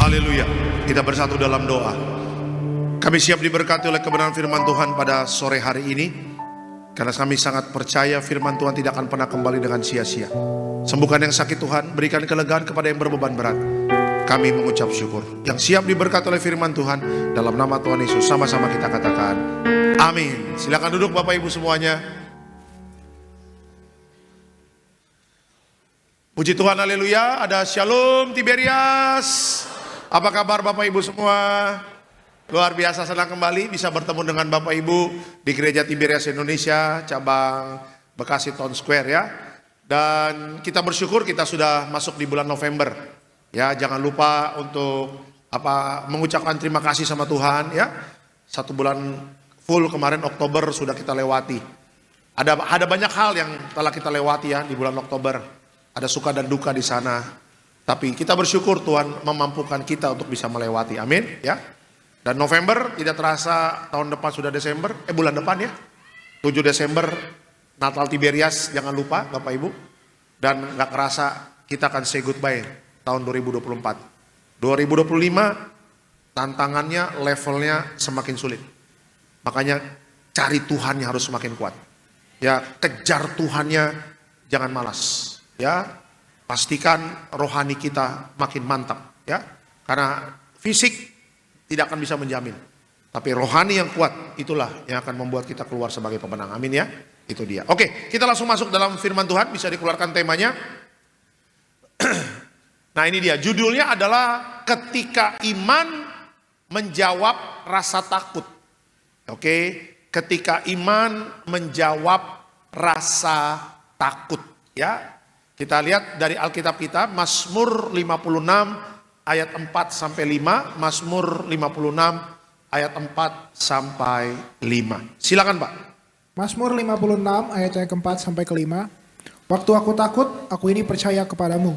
Haleluya. Kita bersatu dalam doa. Kami siap diberkati oleh kebenaran firman Tuhan pada sore hari ini, karena kami sangat percaya firman Tuhan tidak akan pernah kembali dengan sia-sia. Sembuhkan yang sakit Tuhan, berikan kelegaan kepada yang berbeban berat. Kami mengucap syukur. Yang siap diberkati oleh firman Tuhan, dalam nama Tuhan Yesus sama-sama kita katakan amin. Silakan duduk Bapak Ibu semuanya. Puji Tuhan, haleluya. Ada Shalom Tiberias. Apa kabar Bapak Ibu semua? Luar biasa, senang kembali bisa bertemu dengan Bapak Ibu di Gereja Tiberias Indonesia, cabang Bekasi Town Square ya. Dan kita bersyukur kita sudah masuk di bulan November. Ya, jangan lupa untuk mengucapkan terima kasih sama Tuhan ya. 1 bulan full kemarin Oktober sudah kita lewati. Ada banyak hal yang telah kita lewati ya di bulan Oktober. Ada suka dan duka di sana. Tapi kita bersyukur Tuhan memampukan kita untuk bisa melewati. Amin ya. Dan November tidak terasa tahun depan sudah Desember. Bulan depan ya. 7 Desember Natal Tiberias, jangan lupa Bapak Ibu. Dan gak kerasa kita akan say goodbye tahun 2024. 2025 tantangannya, levelnya semakin sulit. Makanya cari Tuhannya harus semakin kuat. Ya, kejar Tuhannya, jangan malas. Ya, pastikan rohani kita makin mantap. Ya, karena fisik tidak akan bisa menjamin. Tapi rohani yang kuat, itulah yang akan membuat kita keluar sebagai pemenang. Amin ya. Itu dia. Oke, kita langsung masuk dalam firman Tuhan. Bisa dikeluarkan temanya. Nah ini dia, judulnya adalah ketika iman menjawab rasa takut. Oke, ketika iman menjawab rasa takut. Ya, kita lihat dari Alkitab kita, Mazmur 56 ayat 4 sampai 5, Mazmur 56 ayat 4 sampai 5. Silakan Pak. Mazmur 56 ayat yang keempat sampai kelima. Waktu aku takut, aku ini percaya kepadamu.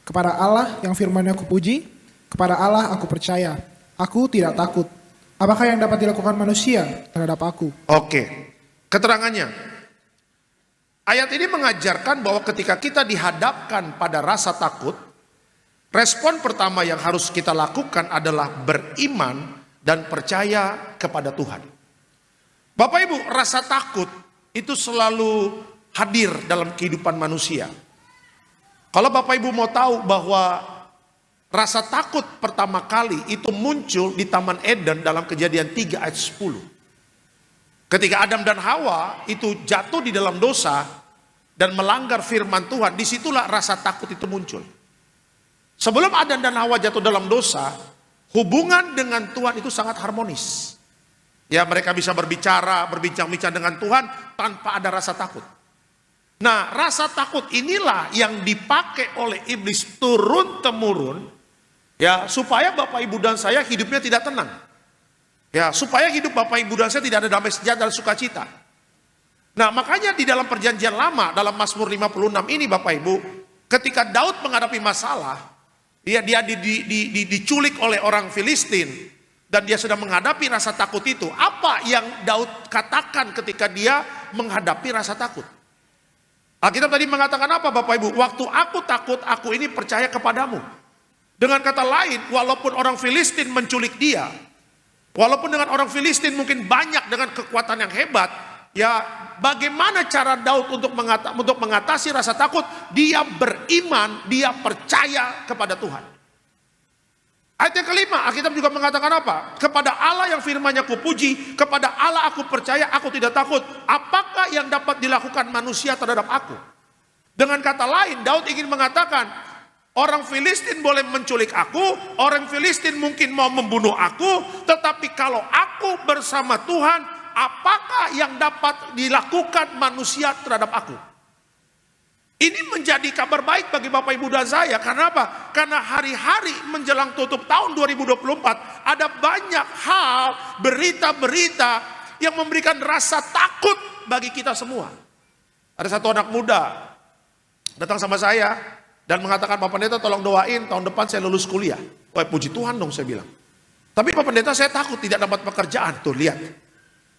Kepada Allah yang firman-Nya aku puji, kepada Allah aku percaya. Aku tidak takut. Apakah yang dapat dilakukan manusia terhadap aku? Oke, keterangannya. Ayat ini mengajarkan bahwa ketika kita dihadapkan pada rasa takut, respon pertama yang harus kita lakukan adalah beriman dan percaya kepada Tuhan. Bapak Ibu, rasa takut itu selalu hadir dalam kehidupan manusia. Kalau Bapak Ibu mau tahu bahwa rasa takut pertama kali itu muncul di Taman Eden dalam Kejadian 3 ayat 10. Ketika Adam dan Hawa itu jatuh di dalam dosa dan melanggar firman Tuhan, disitulah rasa takut itu muncul. Sebelum Adam dan Hawa jatuh dalam dosa, hubungan dengan Tuhan itu sangat harmonis. Ya, mereka bisa berbicara, berbincang-bincang dengan Tuhan tanpa ada rasa takut. Nah, rasa takut inilah yang dipakai oleh iblis turun-temurun, ya, supaya Bapak Ibu dan saya hidupnya tidak tenang. Ya, supaya hidup Bapak Ibu dan saya tidak ada damai sejahtera dan sukacita. Nah, makanya di dalam perjanjian lama, dalam Mazmur 56 ini Bapak Ibu, ketika Daud menghadapi masalah, dia diculik oleh orang Filistin, dan dia sedang menghadapi rasa takut itu. Apa yang Daud katakan ketika dia menghadapi rasa takut? Alkitab tadi mengatakan apa Bapak Ibu? Waktu aku takut, aku ini percaya kepadamu. Dengan kata lain, walaupun orang Filistin menculik dia, walaupun dengan orang Filistin mungkin banyak dengan kekuatan yang hebat, ya bagaimana cara Daud untuk mengatasi rasa takut? Dia beriman, dia percaya kepada Tuhan. Ayat yang kelima, Alkitab juga mengatakan apa? Kepada Allah yang firman-Nya aku puji, kepada Allah aku percaya, aku tidak takut. Apakah yang dapat dilakukan manusia terhadap aku? Dengan kata lain, Daud ingin mengatakan, orang Filistin boleh menculik aku, orang Filistin mungkin mau membunuh aku, tetapi kalau aku bersama Tuhan, apakah yang dapat dilakukan manusia terhadap aku? Ini menjadi kabar baik bagi Bapak Ibu dan saya. Karena apa? Karena hari-hari menjelang tutup tahun 2024, ada banyak hal, berita-berita yang memberikan rasa takut bagi kita semua. Ada satu anak muda datang sama saya dan mengatakan, Pak Pendeta tolong doain tahun depan saya lulus kuliah. Wah, puji Tuhan dong, saya bilang. Tapi Pak Pendeta saya takut tidak dapat pekerjaan. Tuh lihat.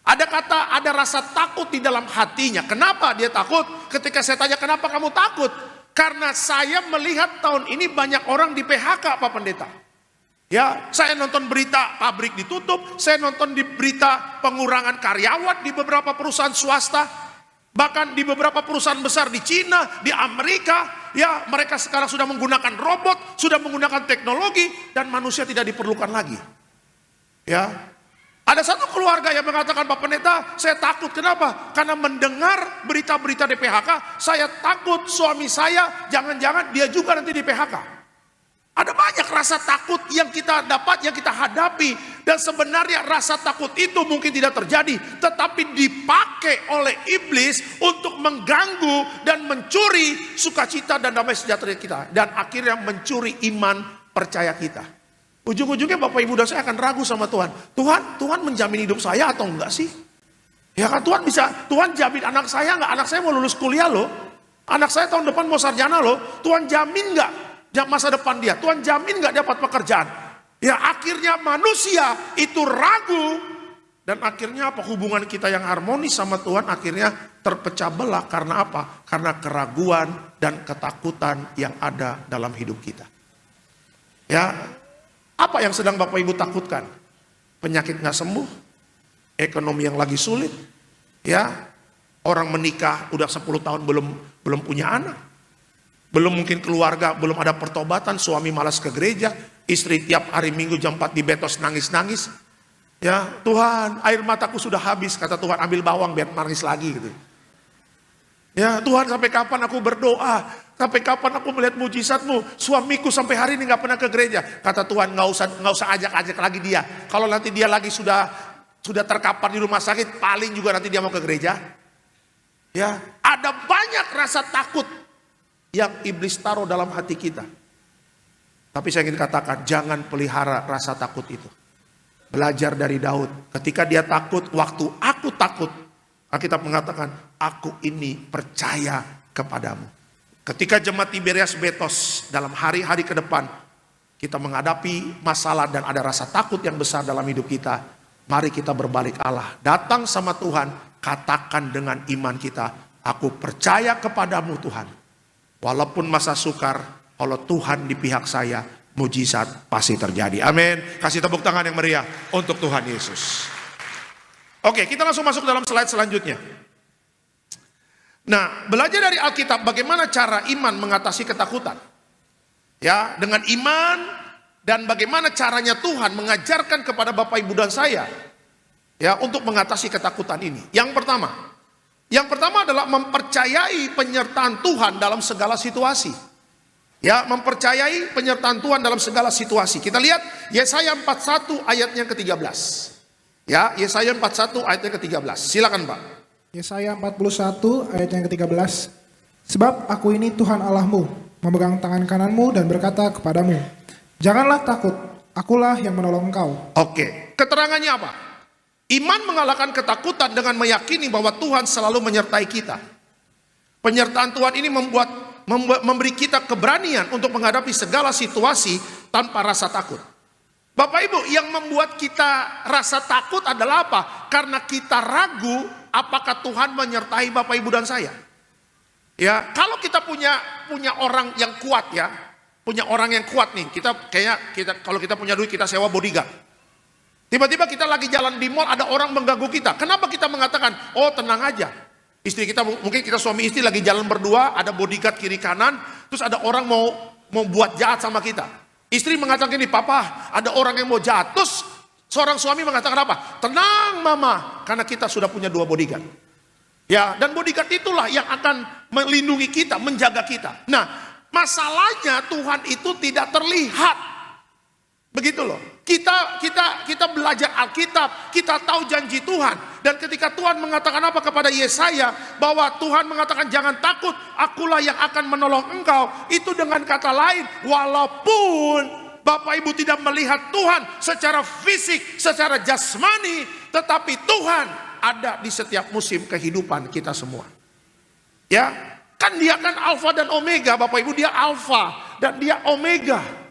Ada rasa takut di dalam hatinya. Kenapa dia takut? Ketika saya tanya kenapa kamu takut? Karena saya melihat tahun ini banyak orang di PHK Pak Pendeta. Ya, saya nonton berita pabrik ditutup, saya nonton di berita pengurangan karyawan di beberapa perusahaan swasta, bahkan di beberapa perusahaan besar di Cina, di Amerika, ya mereka sekarang sudah menggunakan robot, sudah menggunakan teknologi dan manusia tidak diperlukan lagi. Ya, ada satu keluarga yang mengatakan, Pak Pendeta, saya takut. Kenapa? Karena mendengar berita-berita di PHK, saya takut suami saya jangan-jangan dia juga nanti di PHK. Ada banyak rasa takut yang kita dapat, yang kita hadapi. Dan sebenarnya rasa takut itu mungkin tidak terjadi, tetapi dipakai oleh iblis untuk mengganggu dan mencuri sukacita dan damai sejahtera kita. Dan akhirnya mencuri iman percaya kita. Ujung-ujungnya Bapak Ibu dan saya akan ragu sama Tuhan. Tuhan menjamin hidup saya atau enggak sih? Ya kan Tuhan jamin anak saya enggak? Anak saya mau lulus kuliah loh. Anak saya tahun depan mau sarjana loh. Tuhan jamin enggak masa depan dia? Tuhan jamin nggak dapat pekerjaan? Ya akhirnya manusia itu ragu. Dan akhirnya apa? Hubungan kita yang harmonis sama Tuhan akhirnya terpecah belah. Karena apa? Karena keraguan dan ketakutan yang ada dalam hidup kita. Ya, apa yang sedang Bapak Ibu takutkan? Penyakit nggak sembuh, ekonomi yang lagi sulit, ya, orang menikah udah 10 tahun belum punya anak. Belum mungkin keluarga, belum ada pertobatan, suami malas ke gereja, istri tiap hari Minggu jam 4 di betos nangis-nangis. Ya, Tuhan, air mataku sudah habis, kata Tuhan, ambil bawang biar nangis lagi gitu. Ya, Tuhan, sampai kapan aku berdoa? Sampai kapan aku melihat mujizat-Mu? Suamiku sampai hari ini nggak pernah ke gereja. Kata Tuhan, nggak usah ajak-ajak lagi dia. Kalau nanti dia lagi sudah terkapar di rumah sakit, paling juga nanti dia mau ke gereja. Ya, ada banyak rasa takut yang iblis taruh dalam hati kita. Tapi saya ingin katakan, jangan pelihara rasa takut itu. Belajar dari Daud. Ketika dia takut, waktu aku takut, Alkitab mengatakan, aku ini percaya kepadamu. Ketika jemaat Tiberias Betos dalam hari-hari ke depan, kita menghadapi masalah dan ada rasa takut yang besar dalam hidup kita, mari kita berbalik Allah. Datang sama Tuhan, katakan dengan iman kita, aku percaya kepadamu Tuhan. Walaupun masa sukar, kalau Tuhan di pihak saya, mujizat pasti terjadi. Amin. Kasih tepuk tangan yang meriah untuk Tuhan Yesus. Oke, kita langsung masuk dalam slide selanjutnya. Nah, belajar dari Alkitab bagaimana cara iman mengatasi ketakutan. Ya, dengan iman dan bagaimana caranya Tuhan mengajarkan kepada Bapak Ibu dan saya, ya, untuk mengatasi ketakutan ini. Yang pertama adalah mempercayai penyertaan Tuhan dalam segala situasi. Ya, mempercayai penyertaan Tuhan dalam segala situasi. Kita lihat Yesaya 41 ayatnya ke-13. Ya, Yesaya 41 ayatnya ke-13. Silakan, Pak. Yesaya 41 ayat yang ke-13. Sebab aku ini Tuhan Allahmu, memegang tangan kananmu dan berkata kepadamu, janganlah takut, akulah yang menolong engkau. Oke, keterangannya apa? Iman mengalahkan ketakutan dengan meyakini bahwa Tuhan selalu menyertai kita. Penyertaan Tuhan ini memberi kita keberanian untuk menghadapi segala situasi tanpa rasa takut. Bapak Ibu, yang membuat kita rasa takut adalah apa? Karena kita ragu apakah Tuhan menyertai Bapak Ibu dan saya. Ya, kalau kita punya orang yang kuat, ya, punya orang yang kuat nih, kalau kita punya duit kita sewa bodyguard. Tiba-tiba kita lagi jalan di mall, ada orang mengganggu kita. Kenapa kita mengatakan, oh tenang aja. Istri kita, mungkin kita suami istri lagi jalan berdua, ada bodyguard kiri kanan, terus ada orang mau buat jahat sama kita. Istri mengatakan gini, papa ada orang yang mau jahat. Terus seorang suami mengatakan apa? Tenang mama, karena kita sudah punya 2 bodyguard. Ya, dan bodyguard itulah yang akan melindungi kita, menjaga kita. Nah, masalahnya Tuhan itu tidak terlihat. Begitu loh. Kita belajar Alkitab, kita tahu janji Tuhan. Dan ketika Tuhan mengatakan apa kepada Yesaya, bahwa Tuhan mengatakan jangan takut, akulah yang akan menolong engkau. Itu dengan kata lain, walaupun Bapak Ibu tidak melihat Tuhan secara fisik, secara jasmani, tetapi Tuhan ada di setiap musim kehidupan kita semua. Ya, kan dia kan Alfa dan Omega, Bapak Ibu, dia Alfa dan dia Omega.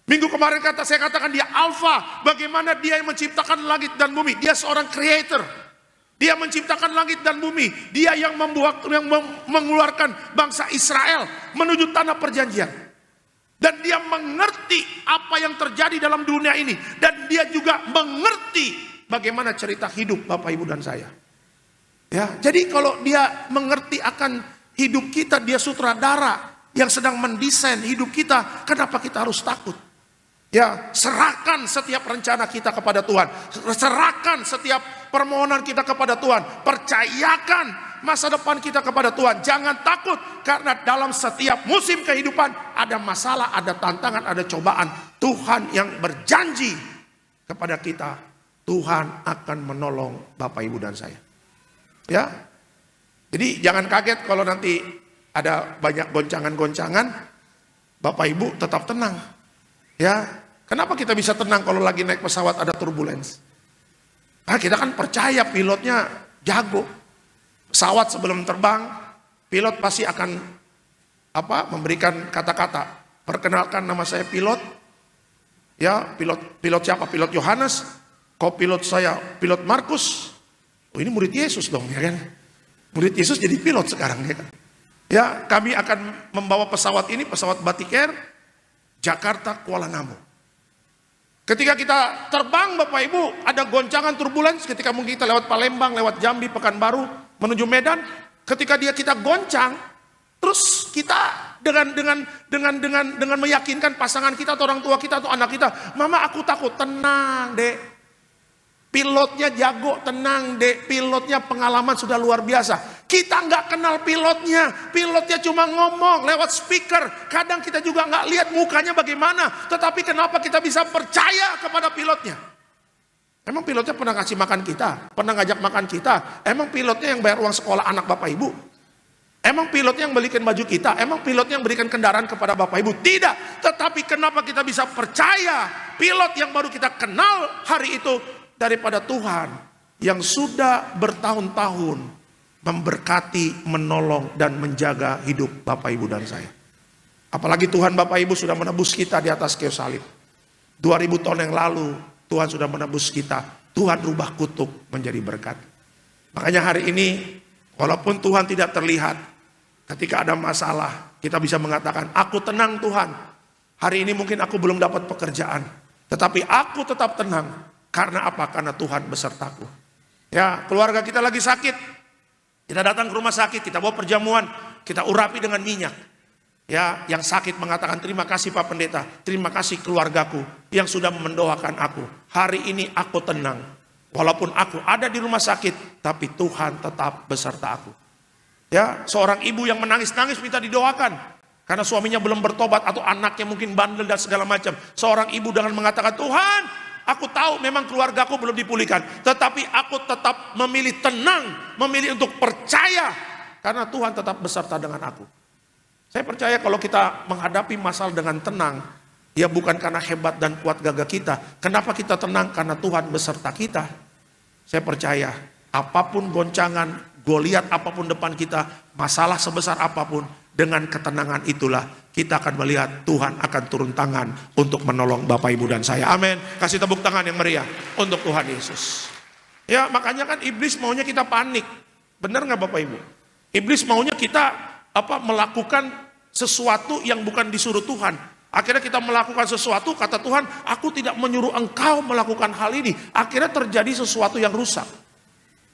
Minggu kemarin saya katakan dia Alfa. Bagaimana dia yang menciptakan langit dan bumi. Dia seorang creator. Dia menciptakan langit dan bumi. Dia yang mengeluarkan bangsa Israel menuju tanah perjanjian. Dan dia mengerti apa yang terjadi dalam dunia ini. Dan dia juga mengerti bagaimana cerita hidup Bapak Ibu dan saya. Ya, jadi kalau dia mengerti akan hidup kita, dia sutradara yang sedang mendesain hidup kita, kenapa kita harus takut? Ya, serahkan setiap rencana kita kepada Tuhan. Serahkan setiap permohonan kita kepada Tuhan. Percayakan masa depan kita kepada Tuhan. Jangan takut, karena dalam setiap musim kehidupan ada masalah, ada tantangan, ada cobaan. Tuhan yang berjanji kepada kita, Tuhan akan menolong Bapak Ibu dan saya. Ya, jadi jangan kaget kalau nanti ada banyak goncangan-goncangan. Bapak Ibu tetap tenang. Ya, kenapa kita bisa tenang kalau lagi naik pesawat ada turbulence? Nah, kita kan percaya pilotnya jago. Pesawat sebelum terbang, pilot pasti akan memberikan kata-kata. Perkenalkan, nama saya pilot. Ya, pilot siapa? Pilot Yohanes. Co-pilot saya pilot Markus. Oh, ini murid Yesus dong, ya kan? Murid Yesus jadi pilot sekarang, ya kan? Ya, kami akan membawa pesawat ini, pesawat Batik Air, Jakarta Kuala Namu. Ketika kita terbang Bapak Ibu, ada goncangan turbulence. Ketika mungkin kita lewat Palembang, lewat Jambi, Pekanbaru, menuju Medan. Ketika kita goncang, terus kita dengan meyakinkan pasangan kita atau orang tua kita atau anak kita, mama aku takut. Tenang dek, pilotnya jago. Tenang dek, pilotnya pengalaman sudah luar biasa. Kita nggak kenal pilotnya cuma ngomong lewat speaker. Kadang kita juga nggak lihat mukanya bagaimana. Tetapi kenapa kita bisa percaya kepada pilotnya? Emang pilotnya pernah kasih makan kita? Pernah ngajak makan kita? Emang pilotnya yang bayar uang sekolah anak Bapak Ibu? Emang pilotnya yang belikan baju kita? Emang pilotnya yang berikan kendaraan kepada Bapak Ibu? Tidak. Tetapi kenapa kita bisa percaya pilot yang baru kita kenal hari itu daripada Tuhan yang sudah bertahun-tahun memberkati, menolong, dan menjaga hidup Bapak Ibu dan saya. Apalagi Tuhan Bapak Ibu sudah menebus kita di atas kayu salib. 2000 tahun yang lalu Tuhan sudah menebus kita. Tuhan rubah kutuk menjadi berkat. Makanya hari ini walaupun Tuhan tidak terlihat, ketika ada masalah kita bisa mengatakan, aku tenang Tuhan. Hari ini mungkin aku belum dapat pekerjaan, tetapi aku tetap tenang. Karena apa? Karena Tuhan besertaku. Ya, keluarga kita lagi sakit, kita datang ke rumah sakit, kita bawa perjamuan, kita urapi dengan minyak. Ya, yang sakit mengatakan, terima kasih Pak Pendeta, terima kasih keluargaku yang sudah mendoakan aku. Hari ini aku tenang. Walaupun aku ada di rumah sakit, tapi Tuhan tetap beserta aku. Ya, seorang ibu yang menangis-nangis minta didoakan karena suaminya belum bertobat atau anaknya mungkin bandel dan segala macam. Seorang ibu dengan mengatakan, Tuhan, aku tahu memang keluargaku belum dipulihkan, tetapi aku tetap memilih tenang, memilih untuk percaya karena Tuhan tetap beserta dengan aku. Saya percaya kalau kita menghadapi masalah dengan tenang, ya bukan karena hebat dan kuat gagah kita. Kenapa kita tenang? Karena Tuhan beserta kita. Saya percaya apapun goncangan, Goliat apapun depan kita, masalah sebesar apapun, dengan ketenangan itulah kita akan melihat Tuhan akan turun tangan untuk menolong Bapak Ibu dan saya. Amin. Kasih tepuk tangan yang meriah untuk Tuhan Yesus. Ya, makanya kan iblis maunya kita panik. Benar nggak Bapak Ibu? Iblis maunya kita melakukan sesuatu yang bukan disuruh Tuhan. Akhirnya kita melakukan sesuatu, kata Tuhan, aku tidak menyuruh engkau melakukan hal ini. Akhirnya terjadi sesuatu yang rusak.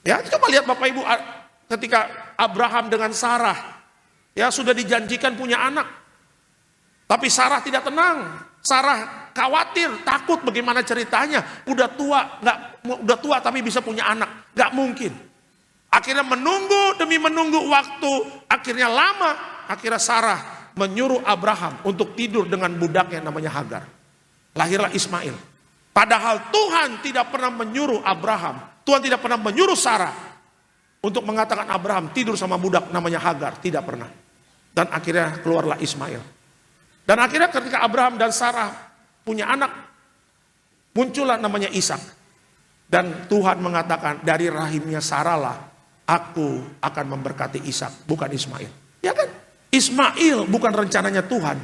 Ya, coba lihat Bapak Ibu ketika Abraham dengan Sarah, ya sudah dijanjikan punya anak. Tapi Sarah tidak tenang. Sarah khawatir, takut bagaimana ceritanya. Udah tua tapi bisa punya anak. Gak mungkin. Akhirnya menunggu demi menunggu waktu. Akhirnya lama. Akhirnya Sarah menyuruh Abraham untuk tidur dengan budaknya namanya Hagar. Lahirlah Ismail. Padahal Tuhan tidak pernah menyuruh Abraham. Tuhan tidak pernah menyuruh Sarah untuk mengatakan Abraham tidur sama budak namanya Hagar. Tidak pernah. Dan akhirnya keluarlah Ismail. Dan akhirnya ketika Abraham dan Sarah punya anak, muncullah namanya Ishak. Dan Tuhan mengatakan dari rahimnya Sarah lah aku akan memberkati Ishak, bukan Ismail. Ya kan? Ismail bukan rencananya Tuhan,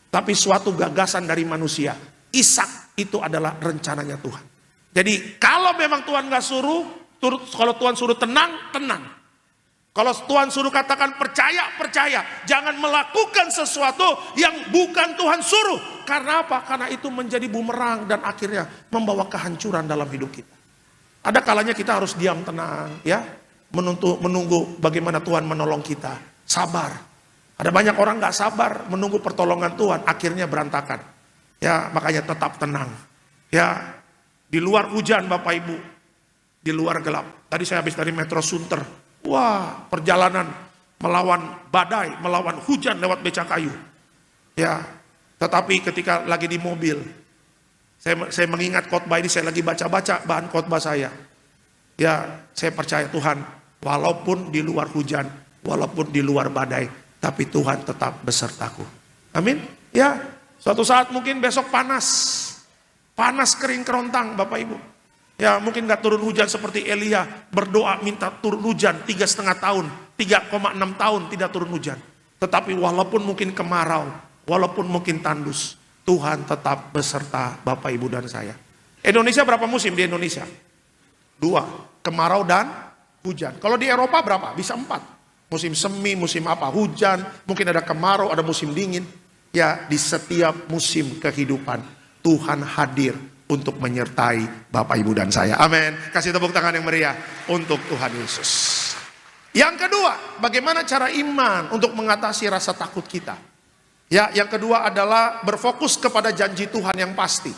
tapi suatu gagasan dari manusia. Ishak itu adalah rencananya Tuhan. Jadi kalau memang Tuhan gak suruh, kalau Tuhan suruh tenang, tenang. Kalau Tuhan suruh katakan percaya, percaya. Jangan melakukan sesuatu yang bukan Tuhan suruh. Karena apa? Karena itu menjadi bumerang dan akhirnya membawa kehancuran dalam hidup kita. Ada kalanya kita harus diam tenang, ya, menunggu bagaimana Tuhan menolong kita. Sabar. Ada banyak orang gak sabar menunggu pertolongan Tuhan, akhirnya berantakan. Ya, makanya tetap tenang. Ya, di luar hujan Bapak Ibu, di luar gelap. Tadi saya habis dari Metro Sunter. Wah, perjalanan melawan badai, melawan hujan lewat beca kayu. Ya, tetapi ketika lagi di mobil, saya mengingat khotbah ini, saya lagi baca-baca bahan khotbah saya. Ya, saya percaya Tuhan, walaupun di luar hujan, walaupun di luar badai, tapi Tuhan tetap besertaku. Amin. Ya, suatu saat mungkin besok panas kering kerontang Bapak Ibu. Ya, mungkin gak turun hujan seperti Elia berdoa minta turun hujan 3,5 tahun, 3,6 tahun tidak turun hujan. Tetapi walaupun mungkin kemarau, walaupun mungkin tandus, Tuhan tetap beserta Bapak Ibu dan saya. Indonesia berapa musim di Indonesia? 2, kemarau dan hujan. Kalau di Eropa berapa? Bisa 4. Musim semi, musim apa? Hujan, mungkin ada kemarau, ada musim dingin. Ya, di setiap musim kehidupan Tuhan hadir untuk menyertai Bapak Ibu dan saya. Amin. Kasih tepuk tangan yang meriah untuk Tuhan Yesus. Yang kedua, bagaimana cara iman untuk mengatasi rasa takut kita? Ya, yang kedua adalah berfokus kepada janji Tuhan yang pasti.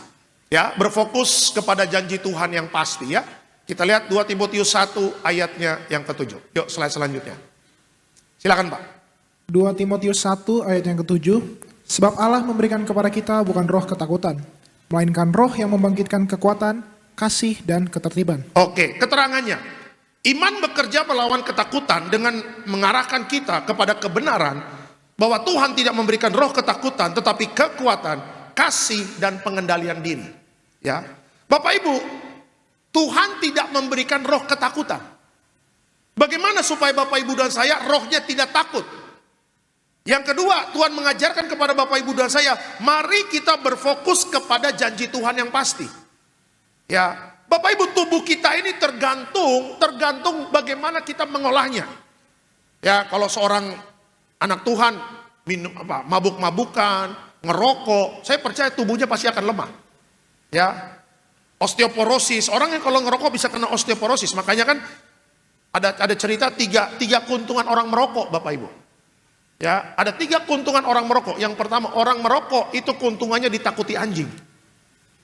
Ya, berfokus kepada janji Tuhan yang pasti ya. Kita lihat 2 Timotius 1 ayatnya yang ke-7. Yuk, slide selanjutnya. Silakan, Pak. 2 Timotius 1 ayat yang ke-7. Sebab Allah memberikan kepada kita bukan roh ketakutan, melainkan roh yang membangkitkan kekuatan, kasih, dan ketertiban. Oke, keterangannya. Iman bekerja melawan ketakutan dengan mengarahkan kita kepada kebenaran bahwa Tuhan tidak memberikan roh ketakutan, tetapi kekuatan, kasih, dan pengendalian diri. Ya, Bapak Ibu, Tuhan tidak memberikan roh ketakutan. Bagaimana supaya Bapak Ibu dan saya rohnya tidak takut? Yang kedua, Tuhan mengajarkan kepada Bapak Ibu dan saya, mari kita berfokus kepada janji Tuhan yang pasti. Ya, Bapak Ibu, tubuh kita ini tergantung bagaimana kita mengolahnya. Ya, kalau seorang anak Tuhan minum mabuk-mabukan, ngerokok, saya percaya tubuhnya pasti akan lemah. Ya, osteoporosis, orang yang kalau ngerokok bisa kena osteoporosis. Makanya kan ada cerita tiga keuntungan orang merokok, Bapak Ibu. Ya, ada 3 keuntungan orang merokok. Yang pertama, orang merokok itu keuntungannya ditakuti anjing.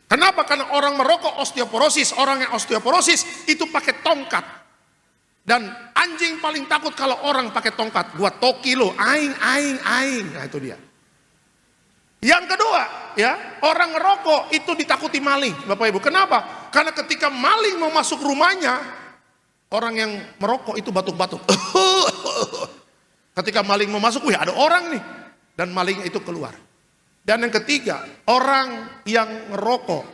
Kenapa? Karena orang merokok osteoporosis. Orang yang osteoporosis itu pakai tongkat. Dan anjing paling takut kalau orang pakai tongkat. Gua toki lo, aing. Nah, itu dia. Yang kedua, ya, orang merokok itu ditakuti maling, Bapak Ibu. Kenapa? Karena ketika maling mau masuk rumahnya, orang yang merokok itu batuk-batuk. Ketika maling mau masuk, wih ada orang nih. Dan malingnya itu keluar. Dan yang ketiga, orang yang ngerokok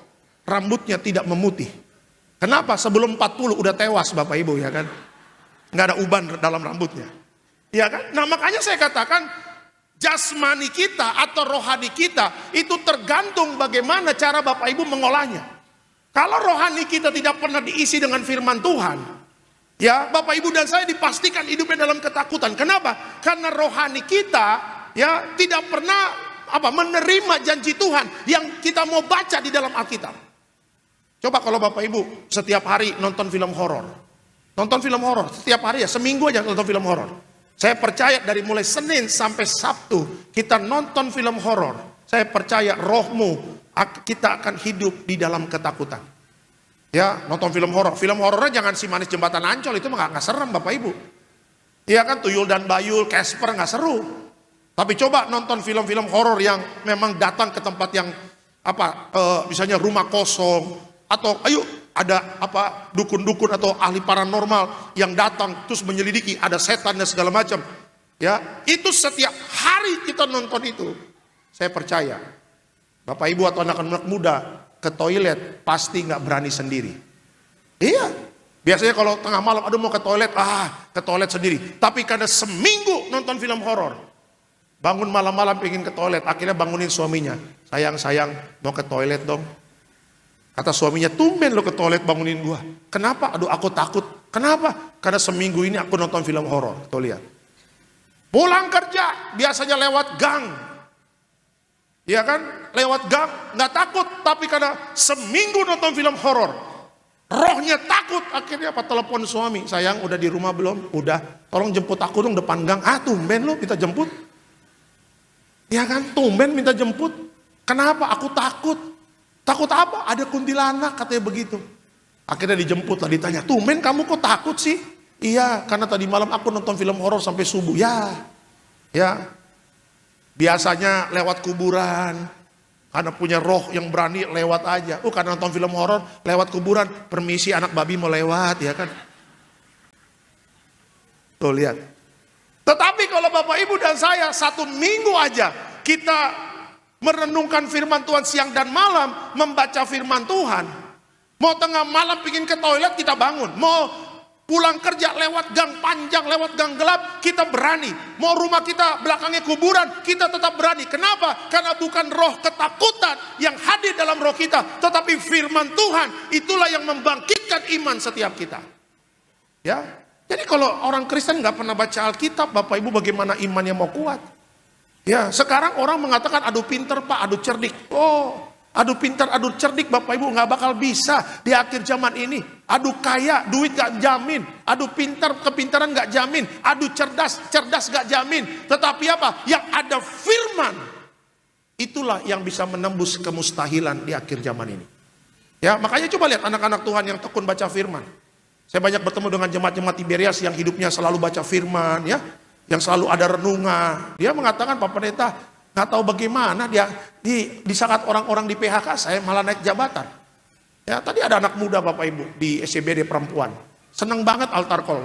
rambutnya tidak memutih. Kenapa? Sebelum 40 udah tewas Bapak Ibu, ya kan? Nggak ada uban dalam rambutnya. Ya kan? Nah, makanya saya katakan jasmani kita atau rohani kita itu tergantung bagaimana cara Bapak Ibu mengolahnya. Kalau rohani kita tidak pernah diisi dengan firman Tuhan, ya, Bapak Ibu dan saya dipastikan hidupnya dalam ketakutan. Kenapa? Karena rohani kita ya tidak pernah menerima janji Tuhan yang kita mau baca di dalam Alkitab. Coba kalau Bapak Ibu setiap hari nonton film horor. Nonton film horor setiap hari ya, seminggu aja nonton film horor. Saya percaya dari mulai Senin sampai Sabtu kita nonton film horor. Saya percaya rohmu kita akan hidup di dalam ketakutan. Ya, nonton film horor. Film horornya jangan Si Manis Jembatan Ancol, itu nggak serem Bapak Ibu. Iya kan, Tuyul dan Bayul, Casper nggak seru. Tapi coba nonton film-film horor yang memang datang ke tempat yang misalnya rumah kosong atau ada dukun-dukun atau ahli paranormal yang datang terus menyelidiki ada setan dan segala macam. Ya, itu setiap hari kita nonton itu. Saya percaya Bapak Ibu atau anak-anak muda ke toilet pasti nggak berani sendiri. Iya, biasanya kalau tengah malam aduh mau ke toilet sendiri. Tapi karena seminggu nonton film horor, bangun malam-malam pengen ke toilet, akhirnya bangunin suaminya. Sayang mau ke toilet dong. Kata suaminya, tumben lo ke toilet bangunin gua. Kenapa? Aduh aku takut Kenapa? Karena seminggu ini aku nonton film horor. Tuh lihat. Pulang kerja, biasanya lewat gang. Ya kan? Lewat gang, nggak takut. Tapi karena seminggu nonton film horor, rohnya takut. Akhirnya apa? Telepon suami. Sayang, udah di rumah belum? Udah. Tolong jemput aku dong depan gang. Ah, tumben lo minta jemput. Ya kan? Tumben minta jemput. Kenapa? Aku takut. Takut apa? Ada kuntilanak, katanya begitu. Akhirnya dijemput lah, ditanya, tumben kamu kok takut sih? Iya, karena tadi malam aku nonton film horor sampai subuh. Ya. Biasanya lewat kuburan, karena punya roh yang berani lewat aja. Karena nonton film horor, lewat kuburan, permisi anak babi mau lewat, ya kan? Tuh lihat. Tetapi kalau Bapak Ibu dan saya 1 minggu aja kita merenungkan firman Tuhan siang dan malam, membaca firman Tuhan. Mau tengah malam pingin ke toilet kita bangun. Mau pulang kerja lewat gang panjang, lewat gang gelap, kita berani. Mau rumah kita belakangnya kuburan, kita tetap berani. Kenapa? Karena bukan roh ketakutan yang hadir dalam roh kita, tetapi firman Tuhan itulah yang membangkitkan iman setiap kita. Ya, jadi kalau orang Kristen nggak pernah baca Alkitab, Bapak Ibu bagaimana imannya mau kuat? Ya, sekarang orang mengatakan aduh pinter Pak, aduh cerdik. Aduh pintar, aduh cerdik Bapak Ibu nggak bakal bisa di akhir zaman ini. Aduh kaya, duit gak jamin. Aduh pintar, kepintaran gak jamin. Aduh cerdas, cerdas gak jamin. Tetapi apa? Yang ada firman. Itulah yang bisa menembus kemustahilan di akhir zaman ini. Ya, makanya coba lihat anak-anak Tuhan yang tekun baca firman. Saya banyak bertemu dengan jemaat-jemaat Tiberias yang hidupnya selalu baca firman, ya, yang selalu ada renungan. Dia mengatakan, Pak Pendeta, nggak tahu bagaimana dia di saat orang-orang di PHK saya malah naik jabatan. Ya, tadi ada anak muda Bapak Ibu di SCBD perempuan, senang banget altar call.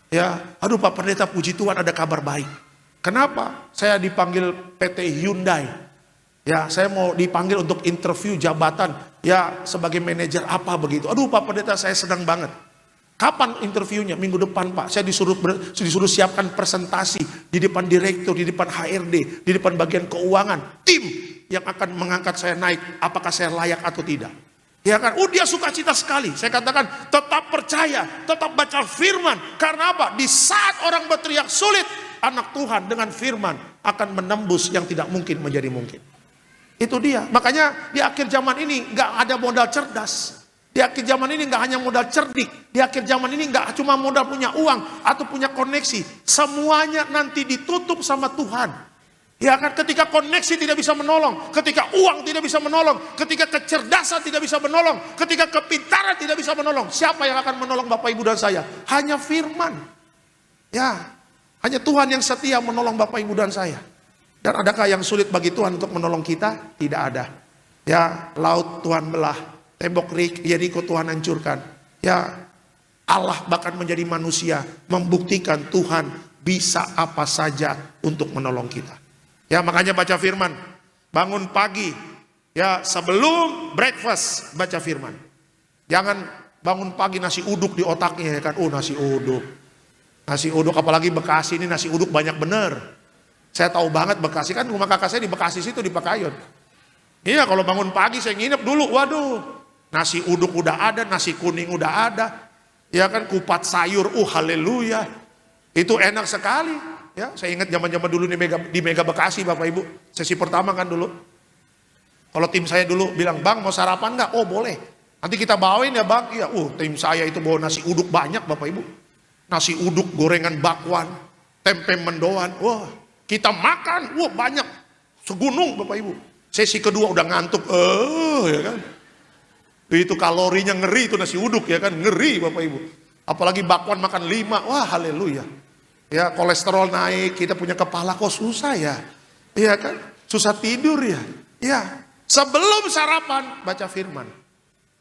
Ya, aduh Pak Pendeta puji Tuhan ada kabar baik. Kenapa? Saya dipanggil PT Hyundai. Ya, saya mau dipanggil untuk interview jabatan. Ya, sebagai manajer apa begitu. Aduh Pak Pendeta saya senang banget. Kapan interviewnya? Minggu depan Pak. Saya disuruh siapkan presentasi di depan direktur, di depan HRD, di depan bagian keuangan. Tim yang akan mengangkat saya naik. Apakah saya layak atau tidak? Ya kan? Dia sukacita sekali. Saya katakan tetap percaya, tetap baca firman. Karena apa? Di saat orang berteriak sulit, anak Tuhan dengan firman akan menembus yang tidak mungkin menjadi mungkin. Itu dia. Makanya di akhir zaman ini nggak ada modal cerdas. Di akhir zaman ini nggak hanya modal cerdik. Di akhir zaman ini nggak cuma modal punya uang atau punya koneksi. Semuanya nanti ditutup sama Tuhan. Ya kan, ketika koneksi tidak bisa menolong, ketika uang tidak bisa menolong, ketika kecerdasan tidak bisa menolong, ketika kepintaran tidak bisa menolong, siapa yang akan menolong Bapak Ibu dan saya? Hanya firman. Ya, hanya Tuhan yang setia menolong Bapak Ibu dan saya. Dan adakah yang sulit bagi Tuhan untuk menolong kita? Tidak ada. Ya, laut Tuhan belah. Tembok Yeriko Tuhan hancurkan. Ya, Allah bahkan menjadi manusia membuktikan Tuhan bisa apa saja untuk menolong kita. Ya, makanya baca firman. Bangun pagi, ya sebelum breakfast baca firman. Jangan bangun pagi nasi uduk di otaknya, ya kan? Nasi uduk. Nasi uduk apalagi Bekasi ini nasi uduk banyak bener. Saya tahu banget Bekasi, kan rumah kakak saya di Bekasi situ di Pekayun. Iya, kalau bangun pagi saya nginep dulu, waduh. Nasi uduk udah ada, nasi kuning udah ada. Ya kan, kupat sayur, haleluya. Itu enak sekali. Ya, saya ingat zaman-zaman dulu di Mega Bekasi Bapak Ibu. Sesi pertama kan dulu. Kalau tim saya dulu bilang, "Bang, mau sarapan nggak?" "Oh, boleh. Nanti kita bawain ya, Bang." Iya, tim saya itu bawa nasi uduk banyak Bapak Ibu. Nasi uduk, gorengan bakwan, tempe mendoan. Wah, kita makan, banyak. Segunung Bapak Ibu. Sesi kedua udah ngantuk. Ya kan. Itu kalorinya ngeri itu nasi uduk, ya kan, ngeri Bapak Ibu. Apalagi bakwan makan 5, wah haleluya. Ya, kolesterol naik, kita punya kepala kok susah ya. Iya kan, susah tidur ya. Ya, sebelum sarapan baca firman.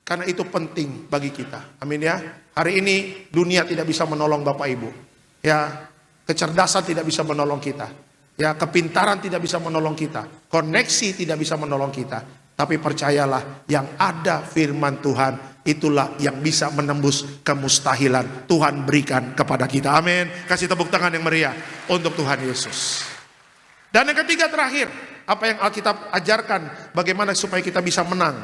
Karena itu penting bagi kita. Amin ya. Hari ini dunia tidak bisa menolong Bapak Ibu. Ya, kecerdasan tidak bisa menolong kita. Ya, kepintaran tidak bisa menolong kita. Koneksi tidak bisa menolong kita. Tapi percayalah, yang ada firman Tuhan, itulah yang bisa menembus kemustahilan. Tuhan berikan kepada kita. Amin. Kasih tepuk tangan yang meriah untuk Tuhan Yesus. Dan yang ketiga terakhir, apa yang Alkitab ajarkan, bagaimana supaya kita bisa menang.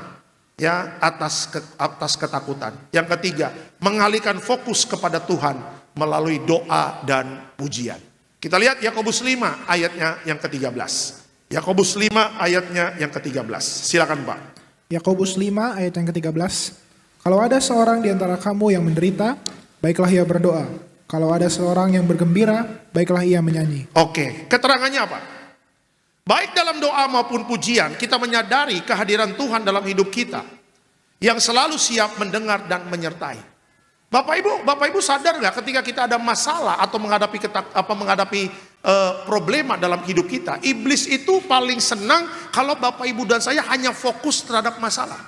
ya, atas ketakutan. Yang ketiga, mengalihkan fokus kepada Tuhan melalui doa dan pujian. Kita lihat Yakobus 5 ayatnya yang ke-13. Yakobus 5 ayatnya yang ke-13. Silakan Pak. Yakobus 5 ayat yang ke-13. Kalau ada seorang di antara kamu yang menderita, baiklah ia berdoa. Kalau ada seorang yang bergembira, baiklah ia menyanyi. Oke, keterangannya apa? Baik dalam doa maupun pujian, kita menyadari kehadiran Tuhan dalam hidup kita yang selalu siap mendengar dan menyertai. Bapak Ibu sadar nggak ketika kita ada masalah atau menghadapi problema dalam hidup kita, iblis itu paling senang kalau Bapak Ibu dan saya hanya fokus terhadap masalah.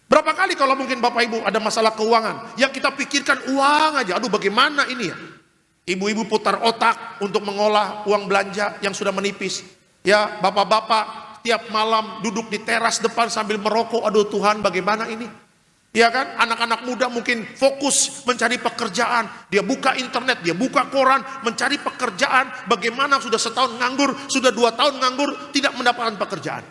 Berapa kali kalau mungkin Bapak Ibu ada masalah keuangan, yang kita pikirkan uang aja, aduh bagaimana ini ya. Ibu-ibu putar otak untuk mengolah uang belanja yang sudah menipis. Ya, bapak-bapak tiap malam duduk di teras depan sambil merokok, aduh Tuhan bagaimana ini. Ya kan, anak-anak muda mungkin fokus mencari pekerjaan. Dia buka internet, dia buka koran, mencari pekerjaan. Bagaimana sudah setahun nganggur, sudah 2 tahun nganggur, tidak mendapatkan pekerjaan.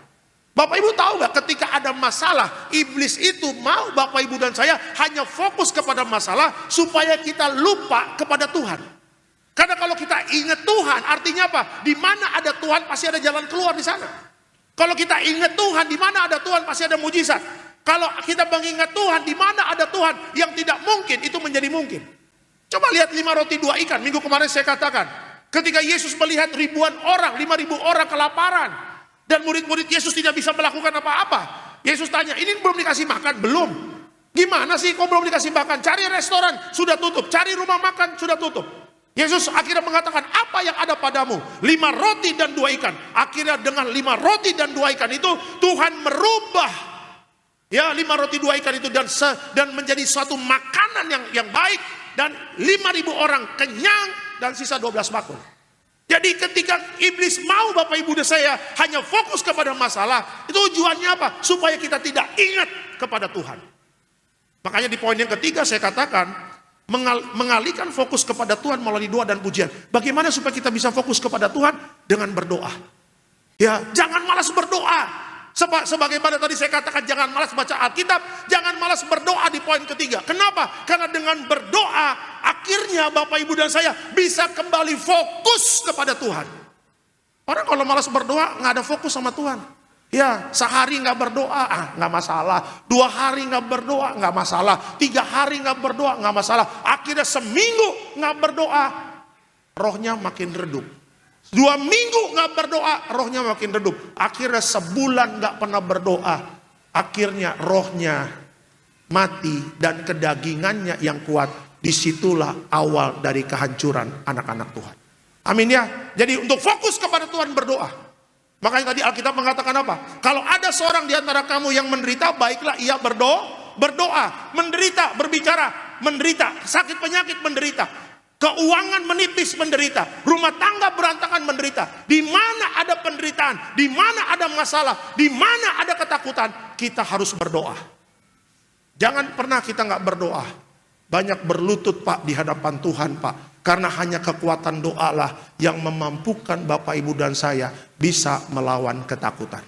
Bapak Ibu tahu gak ketika ada masalah, iblis itu mau Bapak Ibu dan saya hanya fokus kepada masalah supaya kita lupa kepada Tuhan. Karena kalau kita ingat Tuhan, artinya apa? Di mana ada Tuhan pasti ada jalan keluar di sana. Kalau kita ingat Tuhan, di mana ada Tuhan pasti ada mujizat. Kalau kita mengingat Tuhan, di mana ada Tuhan yang tidak mungkin, itu menjadi mungkin. Coba lihat 5 roti 2 ikan. Minggu kemarin saya katakan, ketika Yesus melihat ribuan orang, 5.000 orang kelaparan, dan murid-murid Yesus tidak bisa melakukan apa-apa. Yesus tanya, ini belum dikasih makan? Belum. Gimana sih kok belum dikasih makan? Cari restoran, sudah tutup. Cari rumah makan, sudah tutup. Yesus akhirnya mengatakan, apa yang ada padamu? 5 roti dan 2 ikan. Akhirnya dengan 5 roti dan 2 ikan itu, Tuhan merubah, ya, 5 roti 2 ikan itu dan menjadi suatu makanan yang baik. Dan 5.000 orang kenyang dan sisa 12 bakul. Jadi ketika iblis mau Bapak Ibu dan saya hanya fokus kepada masalah, itu tujuannya apa? Supaya kita tidak ingat kepada Tuhan. Makanya di poin yang ketiga saya katakan, mengalihkan fokus kepada Tuhan melalui doa dan pujian. Bagaimana supaya kita bisa fokus kepada Tuhan? Dengan berdoa. Ya, jangan malas berdoa. Sebagaimana tadi saya katakan, jangan malas baca Alkitab, jangan malas berdoa di poin ketiga. Kenapa? Karena dengan berdoa, akhirnya Bapak Ibu dan saya bisa kembali fokus kepada Tuhan. Orang kalau malas berdoa, nggak ada fokus sama Tuhan. Ya, sehari nggak berdoa, nggak masalah. 2 hari nggak berdoa, nggak masalah. 3 hari nggak berdoa, nggak masalah. Akhirnya seminggu nggak berdoa, rohnya makin redup. 2 minggu nggak berdoa, rohnya makin redup. Akhirnya sebulan nggak pernah berdoa, akhirnya rohnya mati dan kedagingannya yang kuat. Disitulah awal dari kehancuran anak-anak Tuhan. Amin ya. Jadi untuk fokus kepada Tuhan berdoa. Makanya tadi Alkitab mengatakan apa? Kalau ada seorang di antara kamu yang menderita, baiklah ia berdoa, menderita, berbicara, menderita, sakit penyakit menderita, keuangan menipis menderita, rumah tangga berantakan menderita. Di mana ada penderitaan, di mana ada masalah, di mana ada ketakutan, kita harus berdoa. Jangan pernah kita nggak berdoa. Banyak berlutut Pak di hadapan Tuhan Pak. Karena hanya kekuatan doalah yang memampukan Bapak Ibu dan saya bisa melawan ketakutan.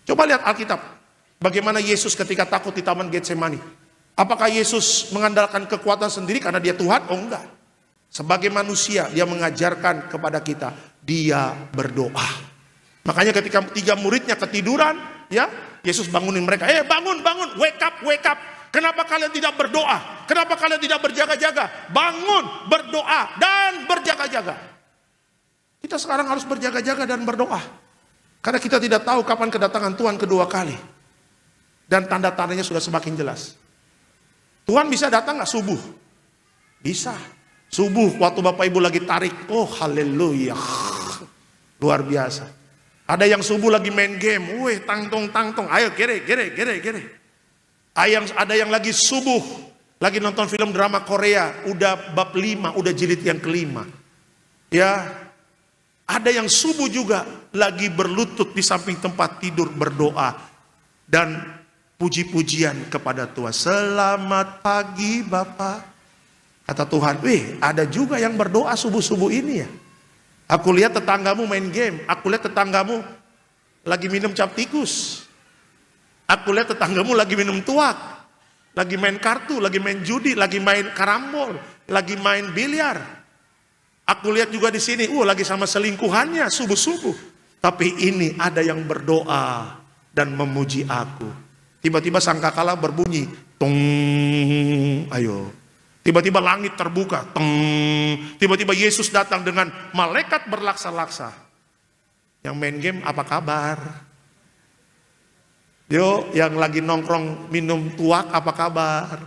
Coba lihat Alkitab. Bagaimana Yesus ketika takut di Taman Getsemani. Apakah Yesus mengandalkan kekuatan sendiri karena dia Tuhan? Oh enggak. Sebagai manusia dia mengajarkan kepada kita, dia berdoa. Makanya ketika 3 muridnya ketiduran, ya, Yesus bangunin mereka. Bangun, wake up. Kenapa kalian tidak berdoa? Kenapa kalian tidak berjaga-jaga? Bangun, berdoa dan berjaga-jaga. Kita sekarang harus berjaga-jaga dan berdoa. Karena kita tidak tahu kapan kedatangan Tuhan kedua kali. Dan tanda-tandanya sudah semakin jelas. Tuhan bisa datang gak subuh? Bisa. Subuh waktu Bapak Ibu lagi tarik, oh haleluya, luar biasa. Ada yang subuh lagi main game, tangtong, ayo gere. Ada yang lagi subuh, lagi nonton film drama Korea, udah bab 5, udah jilid yang ke-5. Ya, ada yang subuh juga lagi berlutut di samping tempat tidur berdoa dan puji-pujian kepada Tuhan. Selamat pagi Bapak. Kata Tuhan, ada juga yang berdoa subuh-subuh ini ya. Aku lihat tetanggamu main game, aku lihat tetanggamu lagi minum cap tikus. Aku lihat tetanggamu lagi minum tuak, lagi main kartu, lagi main judi, lagi main karambol, lagi main biliar. Aku lihat juga di sini, lagi sama selingkuhannya subuh-subuh. Tapi ini ada yang berdoa dan memuji aku. Tiba-tiba sangkakala berbunyi, tong, ayo. Tiba-tiba langit terbuka, tong. Tiba-tiba Yesus datang dengan malaikat berlaksa-laksa. Yang main game apa kabar? Yo, yang lagi nongkrong minum tuak apa kabar?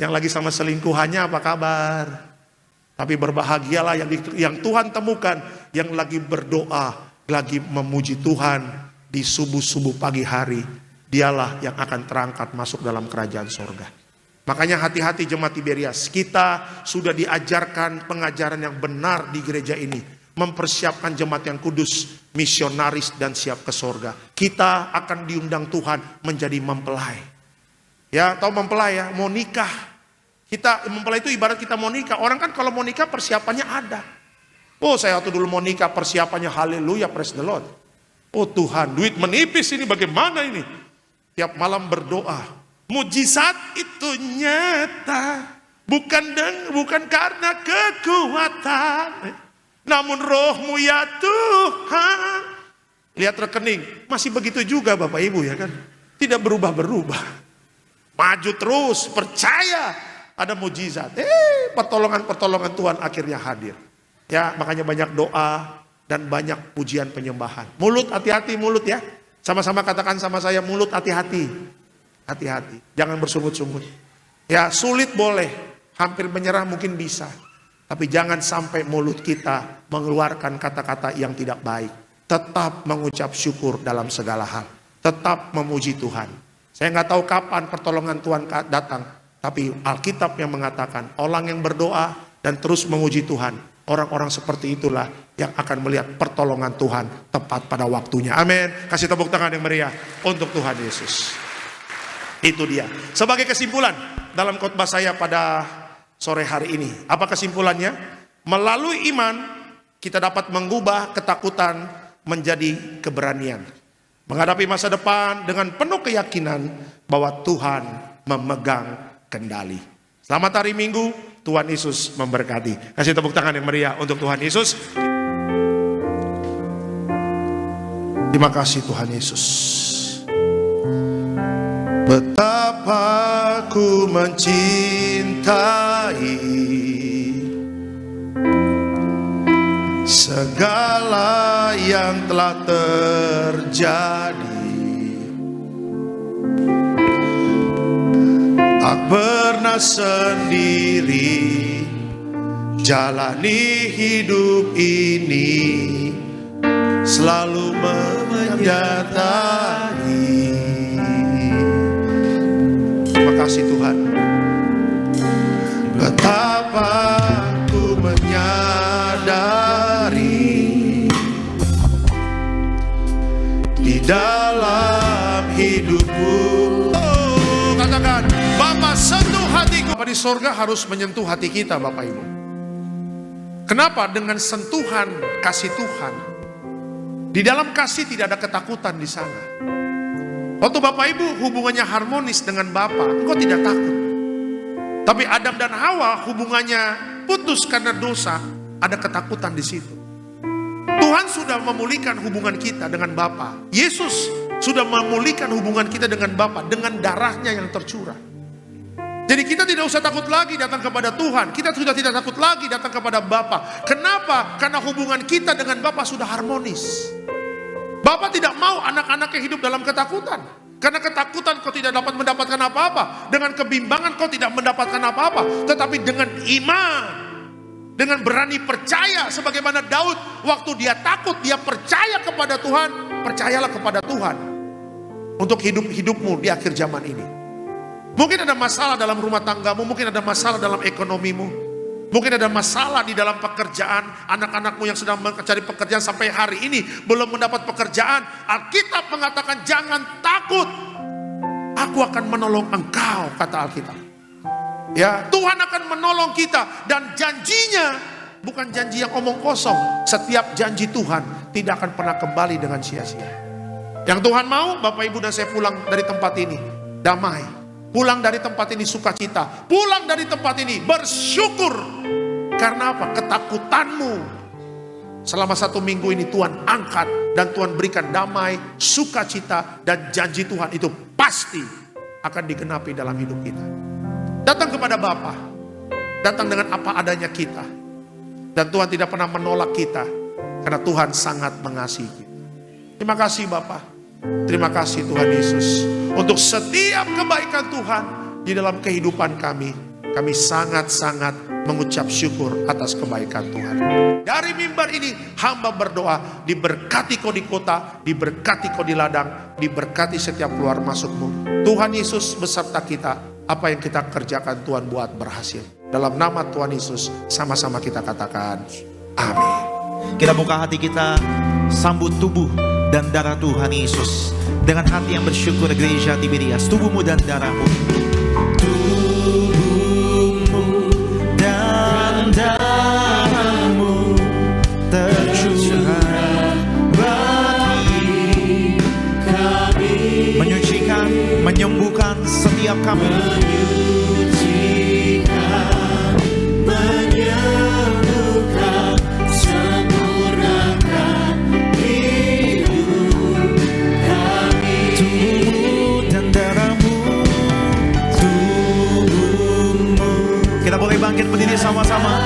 Yang lagi sama selingkuhannya apa kabar? Tapi berbahagialah yang Tuhan temukan, yang lagi berdoa, lagi memuji Tuhan di subuh-subuh pagi hari. Dialah yang akan terangkat masuk dalam kerajaan sorga. Makanya hati-hati jemaat Tiberias, kita sudah diajarkan pengajaran yang benar di gereja ini. Mempersiapkan jemaat yang kudus, misionaris dan siap ke sorga. Kita akan diundang Tuhan menjadi mempelai. Ya, tahu mempelai ya, mau nikah. Kita mempelai itu ibarat kita mau nikah. Orang kan kalau mau nikah persiapannya ada. Saya waktu dulu mau nikah persiapannya haleluya, praise the Lord. Tuhan, duit menipis ini bagaimana ini? Tiap malam berdoa. Mujizat itu nyata, bukan karena kekuatan, namun rohmu ya Tuhan. Lihat rekening, masih begitu juga Bapak Ibu ya kan. Tidak berubah-berubah. Maju terus, percaya ada mujizat. Pertolongan-pertolongan Tuhan akhirnya hadir. Ya, makanya banyak doa dan banyak pujian penyembahan. Mulut hati-hati mulut ya. Sama-sama katakan sama saya, mulut hati-hati. Hati-hati, jangan bersungut-sungut. Ya, sulit boleh, hampir menyerah mungkin bisa. Tapi jangan sampai mulut kita mengeluarkan kata-kata yang tidak baik. Tetap mengucap syukur dalam segala hal. Tetap memuji Tuhan. Saya nggak tahu kapan pertolongan Tuhan datang. Tapi Alkitab yang mengatakan orang yang berdoa dan terus memuji Tuhan, orang-orang seperti itulah yang akan melihat pertolongan Tuhan tepat pada waktunya. Amin. Kasih tepuk tangan yang meriah untuk Tuhan Yesus. Itu dia. Sebagai kesimpulan dalam khotbah saya pada sore hari ini. Apa kesimpulannya? Melalui iman kita dapat mengubah ketakutan menjadi keberanian. Menghadapi masa depan dengan penuh keyakinan bahwa Tuhan memegang kendali. Selamat hari Minggu, Tuhan Yesus memberkati. Kasih tepuk tangan yang meriah untuk Tuhan Yesus. Terima kasih Tuhan Yesus. Betapa ku mencintai segala yang telah terjadi. Tak pernah sendiri jalani hidup ini, selalu menyertai. Terima kasih Tuhan. Betapa ku menyadari di dalam hidupku. Katakan, Bapa sentuh hatiku. Bapak di sorga harus menyentuh hati kita Bapak Ibu. Kenapa? Dengan sentuhan kasih Tuhan. Di dalam kasih tidak ada ketakutan di sana. Waktu Bapak Ibu hubungannya harmonis dengan Bapa, engkau tidak takut. Tapi Adam dan Hawa hubungannya putus karena dosa, ada ketakutan di situ. Tuhan sudah memulihkan hubungan kita dengan Bapa. Yesus sudah memulihkan hubungan kita dengan Bapa dengan darahnya yang tercurah. Jadi kita tidak usah takut lagi datang kepada Tuhan. Kita sudah tidak takut lagi datang kepada Bapa. Kenapa? Karena hubungan kita dengan Bapa sudah harmonis. Bapa tidak mau anak-anaknya hidup dalam ketakutan. Karena ketakutan kau tidak dapat mendapatkan apa-apa. Dengan kebimbangan kau tidak mendapatkan apa-apa. Tetapi dengan iman, dengan berani percaya, sebagaimana Daud waktu dia takut, dia percaya kepada Tuhan. Percayalah kepada Tuhan untuk hidupmu di akhir zaman ini. Mungkin ada masalah dalam rumah tanggamu, mungkin ada masalah dalam ekonomimu, mungkin ada masalah di dalam pekerjaan. Anak-anakmu yang sedang mencari pekerjaan sampai hari ini belum mendapat pekerjaan. Alkitab mengatakan jangan takut, aku akan menolong engkau, kata Alkitab. Ya, Tuhan akan menolong kita. Dan janjinya bukan janji yang omong kosong. Setiap janji Tuhan tidak akan pernah kembali dengan sia-sia. Yang Tuhan mau Bapak Ibu dan saya pulang dari tempat ini damai, pulang dari tempat ini sukacita, pulang dari tempat ini bersyukur. Karena apa? Ketakutanmu selama 1 minggu ini Tuhan angkat, dan Tuhan berikan damai, sukacita, dan janji Tuhan itu pasti akan digenapi dalam hidup kita. Datang kepada Bapa, datang dengan apa adanya kita, dan Tuhan tidak pernah menolak kita, karena Tuhan sangat mengasihi kita. Terima kasih Bapa, terima kasih Tuhan Yesus untuk setiap kebaikan Tuhan di dalam kehidupan kami. Kami sangat-sangat mengucap syukur atas kebaikan Tuhan. Dari mimbar ini hamba berdoa, diberkati kau di kota, diberkati kau di ladang, diberkati setiap keluar masukmu. Tuhan Yesus beserta kita, apa yang kita kerjakan Tuhan buat berhasil. Dalam nama Tuhan Yesus sama-sama kita katakan amin. Kita buka hati kita, sambut tubuh dan darah Tuhan Yesus dengan hati yang bersyukur. Gereja Tiberias, tubuhmu dan darahmu, tubuhmu dan darahmu tercurah bagi kami, menyucikan, menyembuhkan setiap kami, menyucikan, menyembuhkan, sempurnakan hidup kami. Tubuhmu dan darahmu, tubuhmu. Kita boleh bangkit berdiri sama-sama.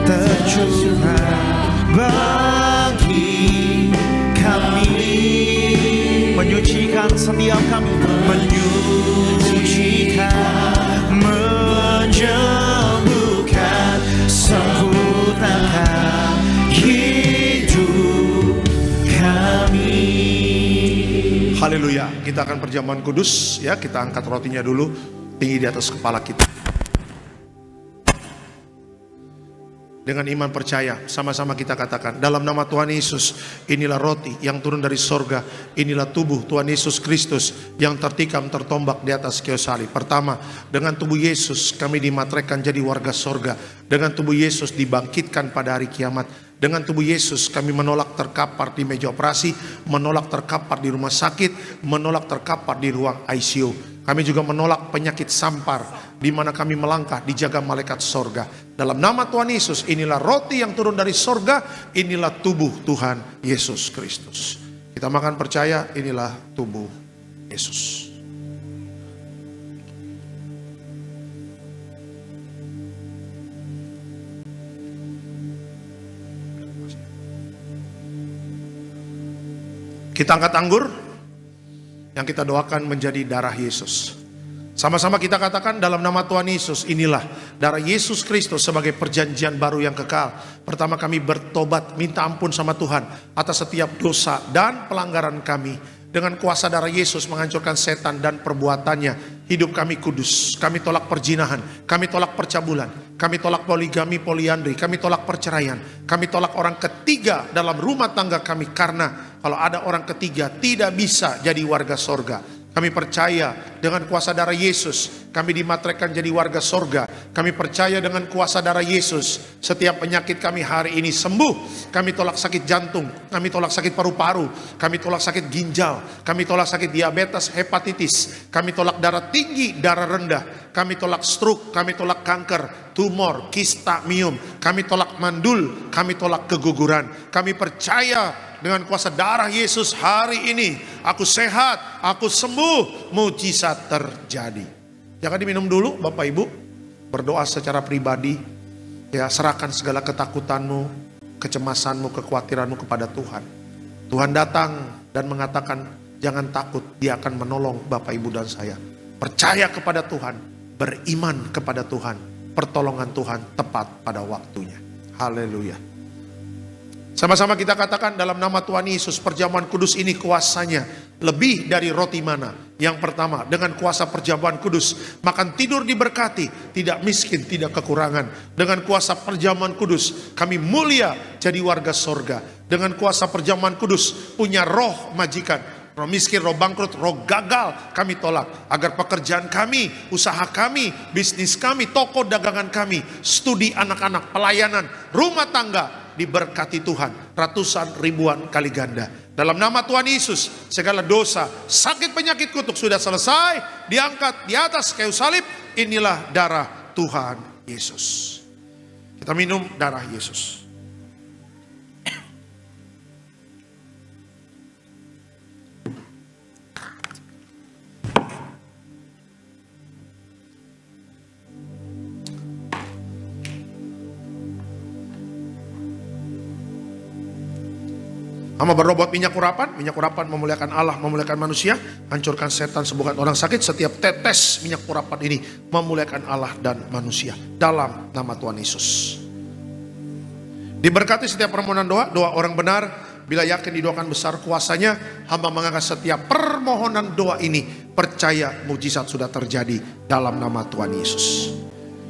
Tercurah bagi kami, menyucikan setiap kami, menyucikan, menyembuhkan, sempurnakan hidup kami. Haleluya. Kita akan perjamuan kudus ya. Kita angkat rotinya dulu tinggi di atas kepala kita. Dengan iman percaya, sama-sama kita katakan, dalam nama Tuhan Yesus, inilah roti yang turun dari sorga, inilah tubuh Tuhan Yesus Kristus yang tertikam tertombak di atas kayu salib. Pertama, dengan tubuh Yesus kami dimateraikan jadi warga sorga. Dengan tubuh Yesus dibangkitkan pada hari kiamat. Dengan tubuh Yesus kami menolak terkapar di meja operasi, menolak terkapar di rumah sakit, menolak terkapar di ruang ICU. Kami juga menolak penyakit sampar, di mana kami melangkah dijaga malaikat sorga. Dalam nama Tuhan Yesus, inilah roti yang turun dari sorga, inilah tubuh Tuhan Yesus Kristus. Kita makan percaya, inilah tubuh Yesus. Kita angkat anggur yang kita doakan menjadi darah Yesus. Sama-sama kita katakan dalam nama Tuhan Yesus, inilah darah Yesus Kristus sebagai perjanjian baru yang kekal. Pertama kami bertobat, minta ampun sama Tuhan atas setiap dosa dan pelanggaran kami. Dengan kuasa darah Yesus menghancurkan setan dan perbuatannya. Hidup kami kudus, kami tolak perzinahan, kami tolak percabulan, kami tolak poligami, poliandri, kami tolak perceraian, kami tolak orang ketiga dalam rumah tangga kami. Karena kalau ada orang ketiga tidak bisa jadi warga sorga. Kami percaya dengan kuasa darah Yesus kami dimateraikan jadi warga sorga. Kami percaya dengan kuasa darah Yesus setiap penyakit kami hari ini sembuh. Kami tolak sakit jantung, kami tolak sakit paru-paru, kami tolak sakit ginjal, kami tolak sakit diabetes, hepatitis, kami tolak darah tinggi, darah rendah, kami tolak stroke, kami tolak kanker, tumor, kista, miom, kami tolak mandul, kami tolak keguguran. Kami percaya dengan kuasa darah Yesus hari ini aku sehat, aku sembuh, mujizat terjadi. Jangan diminum dulu Bapak Ibu. Berdoa secara pribadi. Ya, serahkan segala ketakutanmu, kecemasanmu, kekhawatiranmu kepada Tuhan. Tuhan datang dan mengatakan jangan takut, Dia akan menolong Bapak Ibu dan saya. Percaya kepada Tuhan, beriman kepada Tuhan. Pertolongan Tuhan tepat pada waktunya. Haleluya. Sama-sama kita katakan dalam nama Tuhan Yesus, perjamuan kudus ini kuasanya lebih dari roti mana. Yang pertama, dengan kuasa perjamuan kudus, makan tidur diberkati, tidak miskin, tidak kekurangan. Dengan kuasa perjamuan kudus, kami mulia jadi warga sorga. Dengan kuasa perjamuan kudus, punya roh majikan. Roh miskin, roh bangkrut, roh gagal kami tolak. Agar pekerjaan kami, usaha kami, bisnis kami, toko dagangan kami, studi anak-anak, pelayanan, rumah tangga diberkati Tuhan ratusan ribuan kali ganda. Dalam nama Tuhan Yesus, segala dosa, sakit, penyakit, kutuk sudah selesai, diangkat di atas kayu salib. Inilah darah Tuhan Yesus. Kita minum darah Yesus. Hamba berdoa buat minyak urapan memuliakan Allah, memuliakan manusia, hancurkan setan, sembuhkan orang sakit. Setiap tetes minyak urapan ini memuliakan Allah dan manusia. Dalam nama Tuhan Yesus. Diberkati setiap permohonan doa, doa orang benar. Bila yakin didoakan besar kuasanya, hamba mengangkat setiap permohonan doa ini. Percaya mujizat sudah terjadi dalam nama Tuhan Yesus.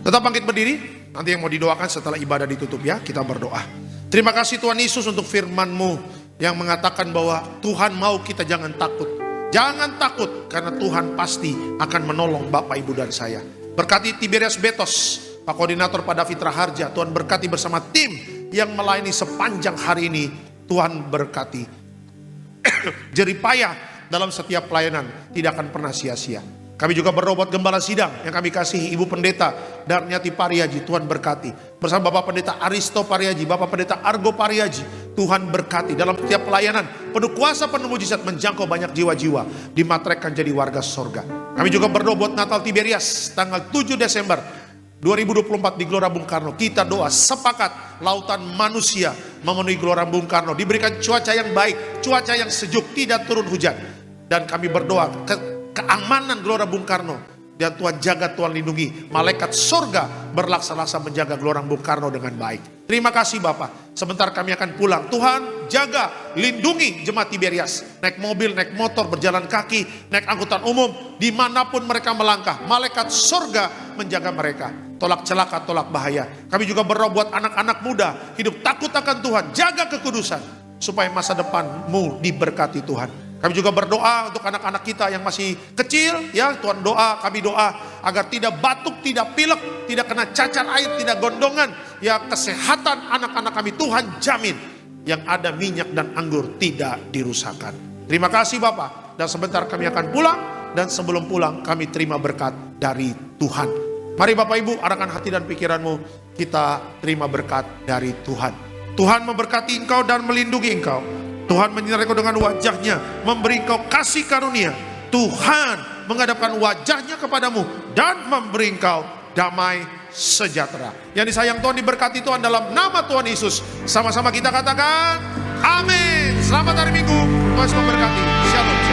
Tetap bangkit berdiri, nanti yang mau didoakan setelah ibadah ditutup ya, kita berdoa. Terima kasih Tuhan Yesus untuk firman-Mu yang mengatakan bahwa Tuhan mau kita jangan takut. Jangan takut karena Tuhan pasti akan menolong Bapak, Ibu dan saya. Berkati Tiberias Betos, Pak Koordinator Pak David Raharja. Tuhan berkati bersama tim yang melayani sepanjang hari ini. Tuhan berkati. Jerih payah dalam setiap pelayanan tidak akan pernah sia-sia. Kami juga berdoa buat gembala sidang yang kami kasihi, Ibu Pendeta Darniati Pariaji. Tuhan berkati. Bersama Bapak Pendeta Aristo Pariaji, Bapak Pendeta Argo Pariaji. Tuhan berkati dalam setiap pelayanan. Penuh kuasa, penuh mujizat, menjangkau banyak jiwa-jiwa. Dimatrekkan jadi warga sorga. Kami juga berdoa buat Natal Tiberias tanggal 7 Desember 2024 di Gelora Bung Karno. Kita doa sepakat lautan manusia memenuhi Gelora Bung Karno. Diberikan cuaca yang baik, cuaca yang sejuk, tidak turun hujan. Dan kami berdoa keamanan Gelora Bung Karno. Dan Tuhan jaga, Tuhan lindungi. Malaikat sorga berlaksa-laksa menjaga Gelora Bung Karno dengan baik. Terima kasih Bapak. Sebentar kami akan pulang. Tuhan jaga, lindungi jemaat Tiberias. Naik mobil, naik motor, berjalan kaki, naik angkutan umum. Dimanapun mereka melangkah, malaikat sorga menjaga mereka. Tolak celaka, tolak bahaya. Kami juga berdoa buat anak-anak muda. Hidup takut akan Tuhan. Jaga kekudusan. Supaya masa depanmu diberkati Tuhan. Kami juga berdoa untuk anak-anak kita yang masih kecil, ya Tuhan doa, kami doa agar tidak batuk, tidak pilek, tidak kena cacar air, tidak gondongan, ya kesehatan anak-anak kami Tuhan jamin, yang ada minyak dan anggur tidak dirusakkan. Terima kasih Bapak, dan sebentar kami akan pulang, dan sebelum pulang kami terima berkat dari Tuhan. Mari Bapak Ibu arahkan hati dan pikiranmu, kita terima berkat dari Tuhan. Tuhan memberkati engkau dan melindungi engkau. Tuhan menyinari engkau dengan wajahnya, memberi engkau kasih karunia. Tuhan menghadapkan wajahnya kepadamu dan memberi engkau damai sejahtera. Yang disayang Tuhan, diberkati Tuhan dalam nama Tuhan Yesus. Sama-sama kita katakan amin. Selamat hari Minggu, Tuhan memberkati. Shalom.